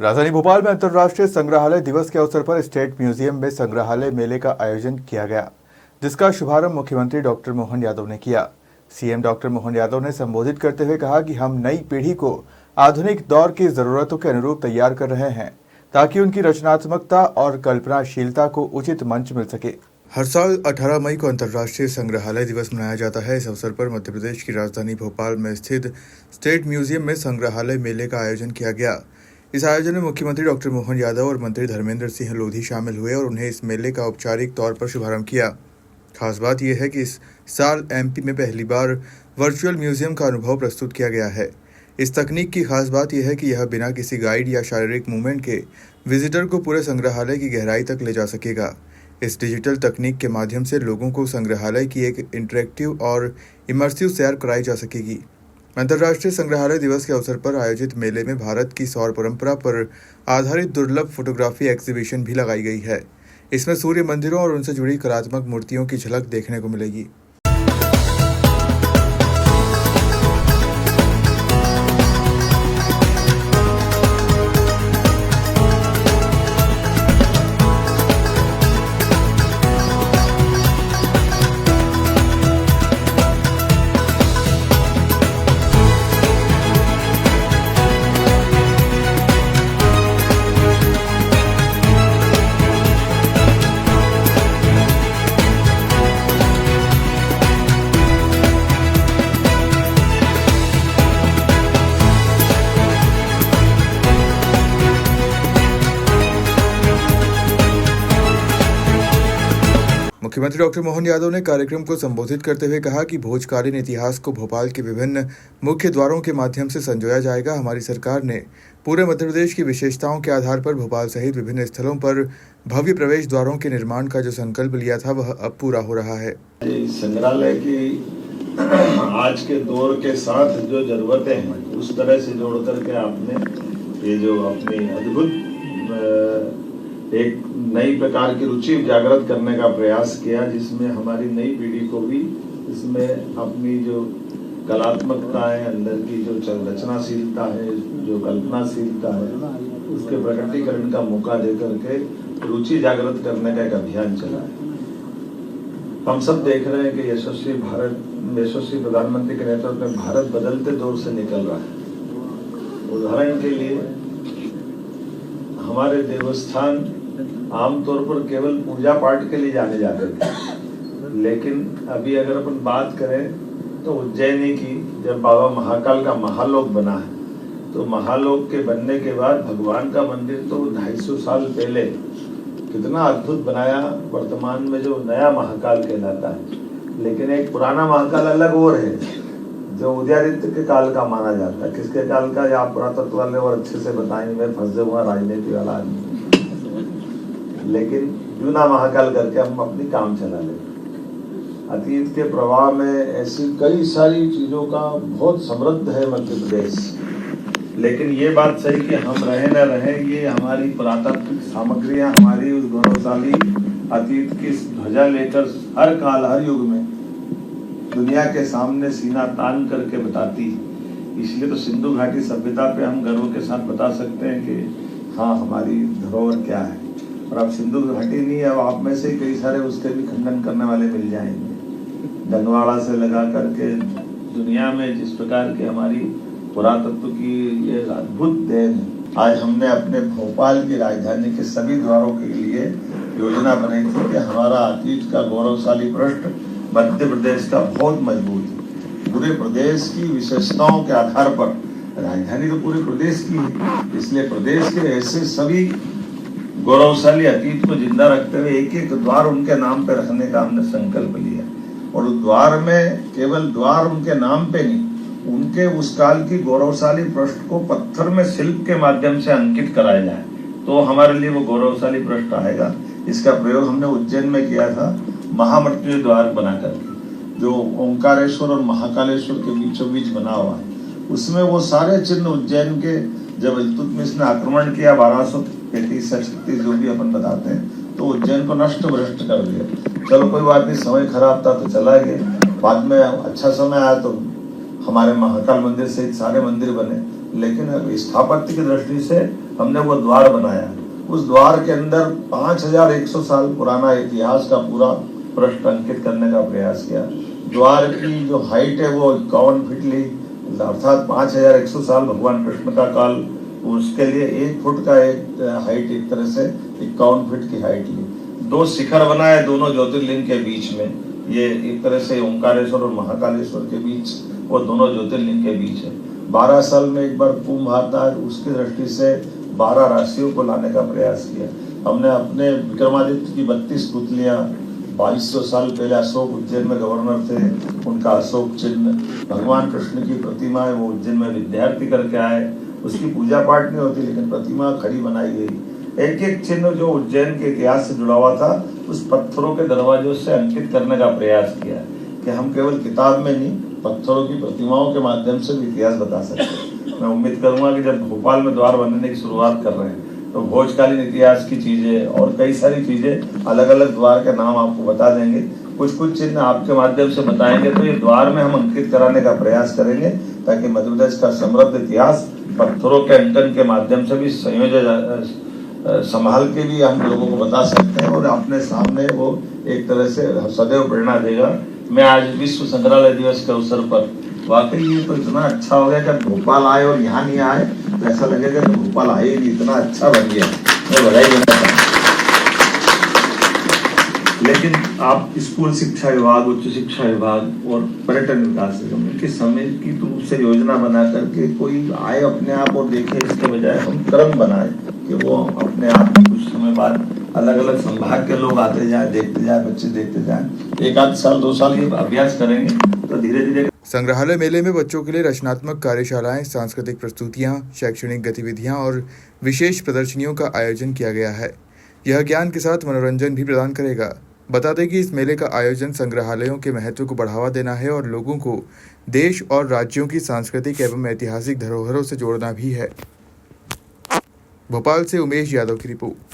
राजधानी भोपाल में अंतर्राष्ट्रीय संग्रहालय दिवस के अवसर पर स्टेट म्यूजियम में संग्रहालय मेले का आयोजन किया गया, जिसका शुभारंभ मुख्यमंत्री डॉक्टर मोहन यादव ने किया। सीएम डॉक्टर मोहन यादव ने संबोधित करते हुए कहा कि हम नई पीढ़ी को आधुनिक दौर की जरूरतों के अनुरूप तैयार कर रहे हैं, ताकि उनकी रचनात्मकता और कल्पनाशीलता को उचित मंच मिल सके। हर साल 18 मई को अंतर्राष्ट्रीय संग्रहालय दिवस मनाया जाता है। इस अवसर पर मध्य प्रदेश की राजधानी भोपाल में स्थित स्टेट म्यूजियम में संग्रहालय मेले का आयोजन किया गया। इस आयोजन में मुख्यमंत्री डॉक्टर मोहन यादव और मंत्री धर्मेंद्र सिंह लोधी शामिल हुए और उन्हें इस मेले का औपचारिक तौर पर शुभारंभ किया। खास बात यह है कि इस साल एमपी में पहली बार वर्चुअल म्यूजियम का अनुभव प्रस्तुत किया गया है। इस तकनीक की खास बात यह है कि यह बिना किसी गाइड या शारीरिक मूवमेंट के विजिटर को पूरे संग्रहालय की गहराई तक ले जा सकेगा। इस डिजिटल तकनीक के माध्यम से लोगों को संग्रहालय की एक इंटरेक्टिव और इमर्सिव सैर कराई जा सकेगी। अंतर्राष्ट्रीय संग्रहालय दिवस के अवसर पर आयोजित मेले में भारत की सौर परंपरा पर आधारित दुर्लभ फोटोग्राफी एग्जीबिशन भी लगाई गई है। इसमें सूर्य मंदिरों और उनसे जुड़ी कलात्मक मूर्तियों की झलक देखने को मिलेगी। मुख्यमंत्री डॉक्टर मोहन यादव ने कार्यक्रम को संबोधित करते हुए कहा कि भोजकालीन इतिहास को भोपाल के विभिन्न मुख्य द्वारों के माध्यम से संजोया जाएगा। हमारी सरकार ने पूरे मध्य प्रदेश की विशेषताओं के आधार पर भोपाल सहित विभिन्न स्थलों पर भव्य प्रवेश द्वारों के निर्माण का जो संकल्प लिया था वह अब पूरा हो रहा है। संग्रहालय की आज के दौर के साथ जो जरूरतें हैं उस तरह से जोड़ करके आपने ये जो अपनी अद्भुत एक नई प्रकार की रुचि जागृत करने का प्रयास किया, जिसमें हमारी नई पीढ़ी को भी इसमें अपनी जो कलात्मकता है, अंदर की जो रचनाशीलता है, जो कल्पनाशीलता है, उसके प्रकटीकरण का मौका दे करके रुचि जागृत करने का एक अभियान चला है। हम सब देख रहे हैं कि यशस्वी प्रधानमंत्री के नेतृत्व में भारत बदलते दौर से निकल रहा है। उदाहरण के लिए हमारे देवस्थान आमतौर पर केवल पूजा पाठ के लिए जाने जाते थे, लेकिन अभी अगर अपन बात करें तो उज्जैनी की जब बाबा महाकाल का महालोक बना है, तो महालोक के बनने के बाद भगवान का मंदिर तो 250 साल पहले कितना अद्भुत बनाया, वर्तमान में जो नया महाकाल कहलाता है। लेकिन एक पुराना महाकाल अलग और है जो उदयादित्य के काल का माना जाता है। किसके काल का, या पुरातत्व वाले और अच्छे से बताएंगे, मैं फंसे हुआ राजनीति वाला आदमी। लेकिन जूना महाकाल करके हम अपनी काम चला लेते। अतीत के प्रवाह में ऐसी कई सारी चीजों का बहुत समृद्ध है मध्य प्रदेश, लेकिन ये बात सही कि हम रहे न रहे, ये हमारी पुरातात्विक सामग्रियां हमारी उस गौरवशाली अतीत की ध्वजा लेकर हर काल हर युग में दुनिया के सामने सीना तान करके बताती है। इसलिए तो सिंधु घाटी सभ्यता पे हम गर्व के साथ बता सकते हैं कि हाँ, हमारी धरोहर क्या है। और अब सिंधु घाटी नहीं, अब आप में से कई सारे उसके भी खंडन करने वाले मिल जाएंगे। धनवाड़ा से लगा करके दुनिया में जिस प्रकार की हमारी पुरातत्व की ये अद्भुत देन है। आज हमने अपने भोपाल की राजधानी के सभी द्वारों के लिए योजना बनाई थी कि हमारा अतीत का गौरवशाली पृष्ठ मध्य प्रदेश का बहुत मजबूत है। पूरे प्रदेश की विशेषताओं के आधार पर, राजधानी तो पूरे प्रदेश की है, इसलिए प्रदेश के ऐसे सभी गौरवशाली अतीत को जिंदा रखते हुए एक एक द्वार उनके नाम पे रखने का हमने संकल्प लिया। और द्वार में केवल द्वार उनके नाम पे नहीं, उनके उस काल की गौरवशाली पृष्ठ को पत्थर में शिल्प के माध्यम से अंकित कराया जाए, तो हमारे लिए वो गौरवशाली पृष्ठ आएगा। इसका प्रयोग हमने उज्जैन में किया था, महामृत्युंजय द्वार बनाकर, जो ओंकारेश्वर और महाकालेश्वर के बीचों बीच बना हुआ है। उसमें वो सारे चिन्ह उज्जैन के जब इल्तुतमिश ने आक्रमण किया 1233 से 36 जो भी अपन बताते हैं, तो उज्जैन को नष्ट भ्रष्ट कर दिया। चलो कोई बात नहीं, समय खराब था तो चला गया। बाद में अच्छा समय आया तो हमारे महाकाल मंदिर सहित सारे मंदिर बने। लेकिन स्थापत्य की दृष्टि से हमने वो द्वार बनाया। उस द्वार के अंदर 5100 साल पुराना इतिहास का पूरा पृष्ठ अंकित करने का प्रयास किया। द्वार की जो हाइट है वो 51 फीट ली, अर्थात 5100 साल भगवान कृष्ण का काल, उसके लिए 1 फुट का एक हाइट, एक तरह से 51 फीट की हाइट ली। 2 शिखर बनाए दोनों ज्योतिर्लिंग के बीच में, ये एक तरह से ओंकारेश्वर और महाकालेश्वर के बीच, वो दोनों ज्योतिर्लिंग के बीच है। 12 साल में एक बार कुंभ आता है, उसकी दृष्टि से 12 राशियों को लाने का प्रयास किया। हमने अपने विक्रमादित्य की 32 पुतलियां, 2200 साल पहले अशोक उज्जैन में गवर्नर थे, उनका अशोक चिन्ह, भगवान कृष्ण की प्रतिमा है, वो उज्जैन में विद्यार्थी करके आए, उसकी पूजा पाठ नहीं होती लेकिन प्रतिमा खड़ी बनाई गई। एक एक चिन्ह जो उज्जैन के इतिहास से जुड़ा हुआ था, उस पत्थरों के दरवाजों से अंकित करने का प्रयास किया कि हम केवल किताब में नहीं, पत्थरों की प्रतिमाओं के माध्यम से भी इतिहास बता सकते हैं। मैं उम्मीद करूंगा कि जब भोपाल में द्वार बनने की शुरुआत कर रहे हैं तो भोजकालीन इतिहास की चीजें और कई सारी चीजें, अलग अलग द्वार के नाम आपको बता देंगे, कुछ कुछ चिन्ह आपके माध्यम से बताएंगे, तो ये द्वार में हम अंकित कराने का प्रयास करेंगे ताकि मध्य प्रदेश का समृद्ध इतिहास पत्थरों के अंकन के माध्यम से भी संभाल के भी हम लोगों को बता सकते हैं और अपने सामने वो एक तरह से सदैव प्रेरणा देगा। मैं आज विश्व संग्रहालय दिवस के अवसर पर वाकई ये तो इतना अच्छा हो गया कि भोपाल आए और यहाँ नहीं आए तो ऐसा लगेगा कि भोपाल आए ही नहीं, इतना अच्छा बन गया। मैं बधाई देना चाहता हूँ। लेकिन आप स्कूल शिक्षा विभाग, उच्च शिक्षा विभाग और पर्यटन विकास निगम के समय की रूप से योजना बना करके कोई आए अपने आप और देखे, इसके बजाय हम क्रम बनाए कि वो अपने आप कुछ समय बाद अलग अलग संभाग के लोग आते जाए, देखते जाए, बच्चे देखते जाए। 1 साल 2 साल ये अभ्यास करेंगे तो धीरे धीरे। संग्रहालय मेले में बच्चों के लिए रचनात्मक कार्यशालाएं, सांस्कृतिक प्रस्तुतियां, शैक्षणिक गतिविधियां और विशेष प्रदर्शनियों का आयोजन किया गया है। यह ज्ञान के साथ मनोरंजन भी प्रदान करेगा। बता दें कि इस मेले का आयोजन संग्रहालयों के महत्व को बढ़ावा देना है और लोगों को देश और राज्यों की सांस्कृतिक एवं ऐतिहासिक धरोहरों से जोड़ना भी है। भोपाल से उमेश यादव की रिपोर्ट।